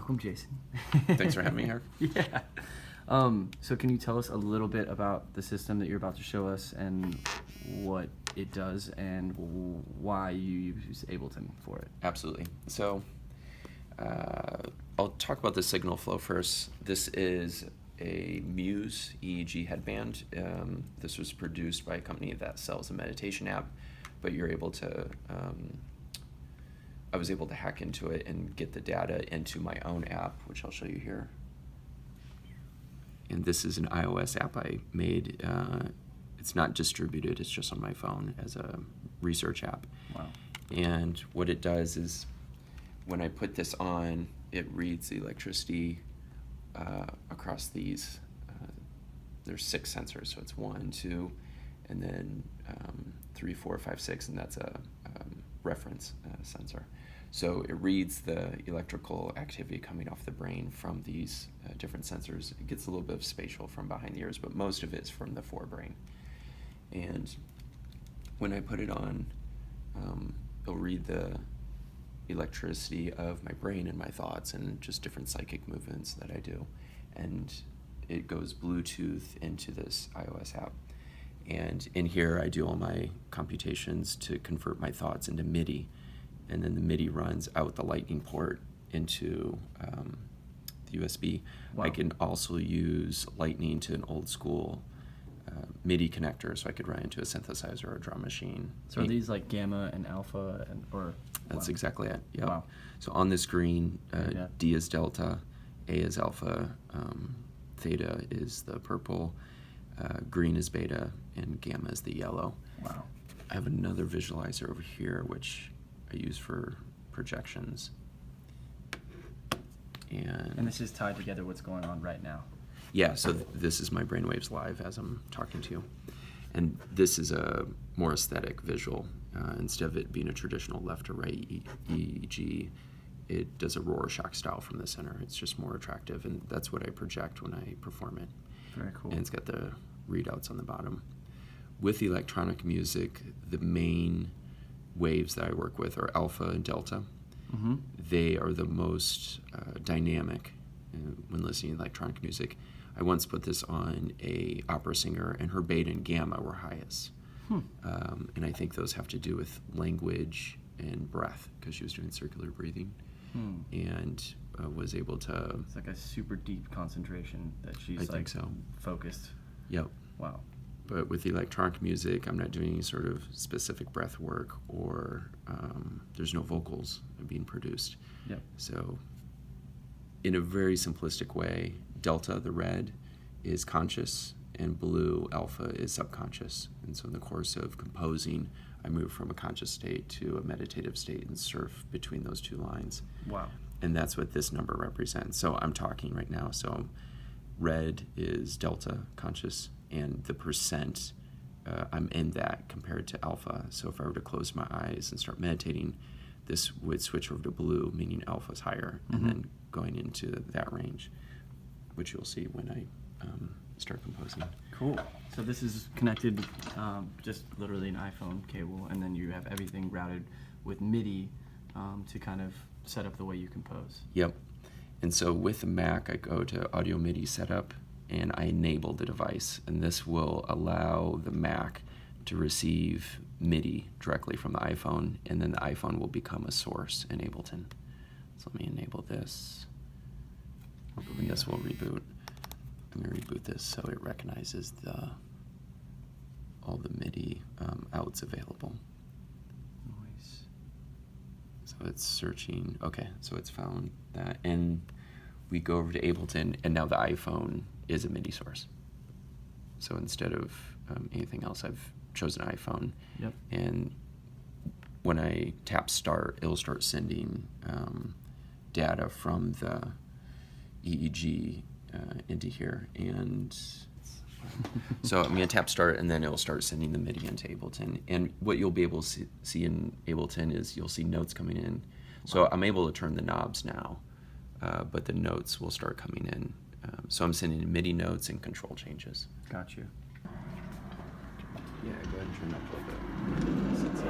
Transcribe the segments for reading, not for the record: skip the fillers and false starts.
Welcome, Jason. Thanks for having me here. Yeah. So can you tell us a little bit about the system that you're about to show us and what it does and why you use Ableton for it? Absolutely. So I'll talk about the signal flow first. This is a Muse EEG Headband. This was produced by a company that sells a meditation app, but you're able to, I was able to hack into it and get the data into my own app, which I'll show you here. And this is an iOS app I made. It's not distributed, it's just on my phone as a research app. Wow. And what it does is when I put this on, it reads the electricity across these. There's 6 sensors, so it's 1, 2, and then 3, 4, 5, 6, and that's a reference sensor. So it reads the electrical activity coming off the brain from these different sensors. It gets a little bit of spatial from behind the ears, but most of it's from the forebrain. And when I put it on, it'll read the electricity of my brain and my thoughts and just different psychic movements that I do. And it goes Bluetooth into this iOS app. And in here, I do all my computations to convert my thoughts into MIDI. And then the MIDI runs out the lightning port into the USB. Wow. I can also use lightning to an old school MIDI connector, so I could run into a synthesizer or a drum machine. So are these like gamma and alpha or? That's wow. exactly it. Yeah. Wow. So on the screen, Yeah. D is delta, A is alpha, theta is the purple, green is beta, and gamma is the yellow. Wow. I have another visualizer over here, which I use for projections. And this is tied together what's going on right now. Yeah, so this is my brainwaves live as I'm talking to you. And this is a more aesthetic visual. Instead of it being a traditional left to right EEG, it does a Rorschach style from the center. It's just more attractive, and that's what I project when I perform it. Very cool. And it's got the readouts on the bottom. With electronic music, the main waves that I work with are alpha and delta. Mm-hmm. They are the most dynamic when listening to electronic music. I once put this on a opera singer, and her beta and gamma were highest. And I think those have to do with language and breath, because she was doing circular breathing. And was able to... It's like a super deep concentration that she's I think so. Focused. Yep. Wow. But with electronic music, I'm not doing any sort of specific breath work, or there's no vocals being produced. Yep. So in a very simplistic way, delta, the red, is conscious, and blue, alpha, is subconscious. And so in the course of composing, I move from a conscious state to a meditative state and surf between those two lines. Wow. And that's what this number represents. So I'm talking right now. So red is delta, conscious, and the percent, I'm in that compared to alpha. So if I were to close my eyes and start meditating, this would switch over to blue, meaning alpha is higher, and then going into that range, which you'll see when I start composing. Cool. So this is connected just literally an iPhone cable, and then you have everything routed with MIDI to kind of set up the way you compose. Yep. And so with the Mac, I go to Audio MIDI Setup, and I enable the device. And this will allow the Mac to receive MIDI directly from the iPhone, and then the iPhone will become a source in Ableton. So let me enable this. And this will reboot. I'm going to reboot this so it recognizes all the MIDI outs available. Nice. So it's searching. Okay, so it's found that. And we go over to Ableton, and now the iPhone is a MIDI source. So instead of anything else, I've chosen iPhone. Yep. And when I tap start, it'll start sending data from the EEG into here. And so I'm going to tap start, and then it'll start sending the MIDI into Ableton. And what you'll be able to see in Ableton is you'll see notes coming in. So I'm able to turn the knobs now, but the notes will start coming in. So I'm sending MIDI notes and control changes. Got you. Yeah, go ahead and turn it up a little bit.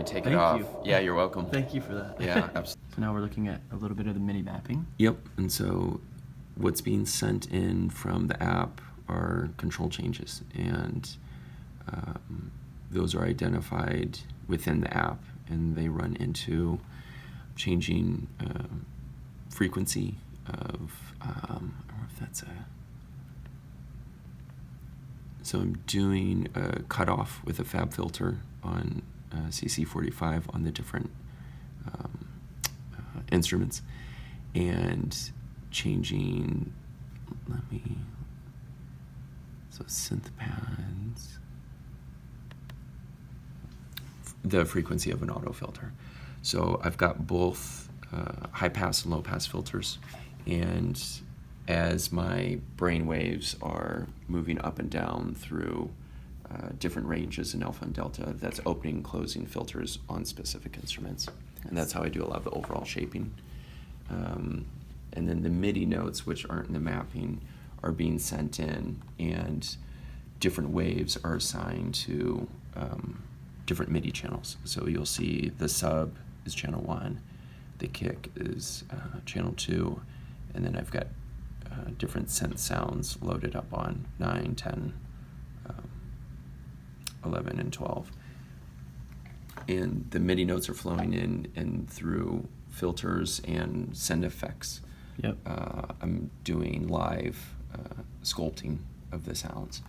I take Thank it off. you. Yeah, you're welcome. Thank you for that. Yeah, absolutely. So now we're looking at a little bit of the MIDI mapping. Yep, and so what's being sent in from the app are control changes, and those are identified within the app, and they run into changing frequency of, I don't know if that's a, so I'm doing a cutoff with a fab filter on CC45 on the different instruments, and changing, so synth pads, the frequency of an auto filter. So I've got both high pass and low pass filters, and as my brain waves are moving up and down through different ranges in alpha and delta, that's opening and closing filters on specific instruments. And that's how I do a lot of the overall shaping. And then the MIDI notes, which aren't in the mapping, are being sent in, and different waves are assigned to different MIDI channels. So you'll see the sub is channel 1, the kick is channel 2, and then I've got different synth sounds loaded up on 9, 10, 11, and 12. And the MIDI notes are flowing in and through filters and send effects. Yep. I'm doing live sculpting of the sounds.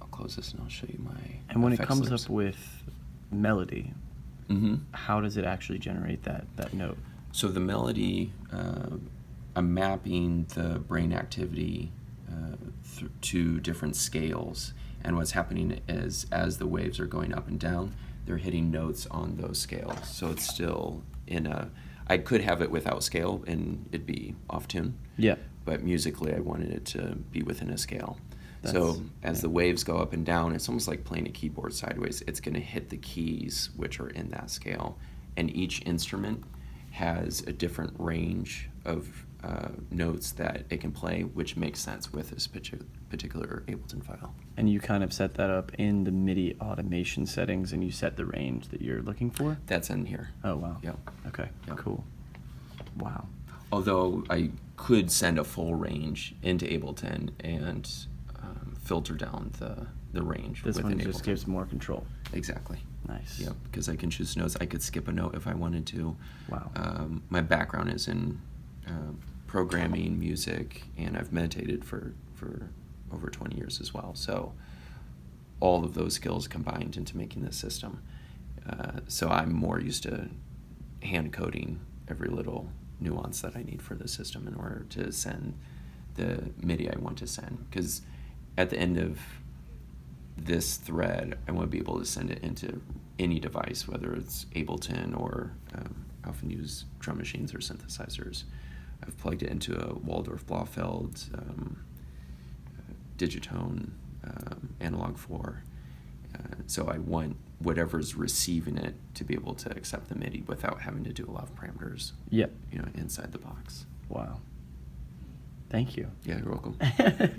I'll close this and I'll show you my And when it effects comes loops. up with melody, Mm-hmm. how does it actually generate that note? So the melody, I'm mapping the brain activity to different scales, and what's happening is as the waves are going up and down, they're hitting notes on those scales. So it's still in a, I could have it without scale and it'd be off tune. Yeah. But musically I wanted it to be within a scale. So That's- as yeah. the waves go up and down, it's almost like playing a keyboard sideways. It's going to hit the keys which are in that scale. And each instrument has a different range of notes that it can play, which makes sense with this particular Ableton file. And you kind of set that up in the MIDI automation settings, and you set the range that you're looking for? That's in here. Oh, wow. Yep. Okay, Yep. cool. Wow. Although I could send a full range into Ableton and filter down the range This within one just Ableton. gives more control. Exactly. Nice. Yep, because I can choose notes. I could skip a note if I wanted to. Wow. My background is in programming, music, and I've meditated for over 20 years as well. So all of those skills combined into making this system. So I'm more used to hand coding every little nuance that I need for the system in order to send the MIDI I want to send. Because at the end of this thread, I want to be able to send it into any device, whether it's Ableton or I often use drum machines or synthesizers. I've plugged it into a Waldorf Blofeld, Digitone, Analog 4. So I want whatever's receiving it to be able to accept the MIDI without having to do a lot of parameters, Yep. inside the box. Wow. Thank you. Yeah, you're welcome.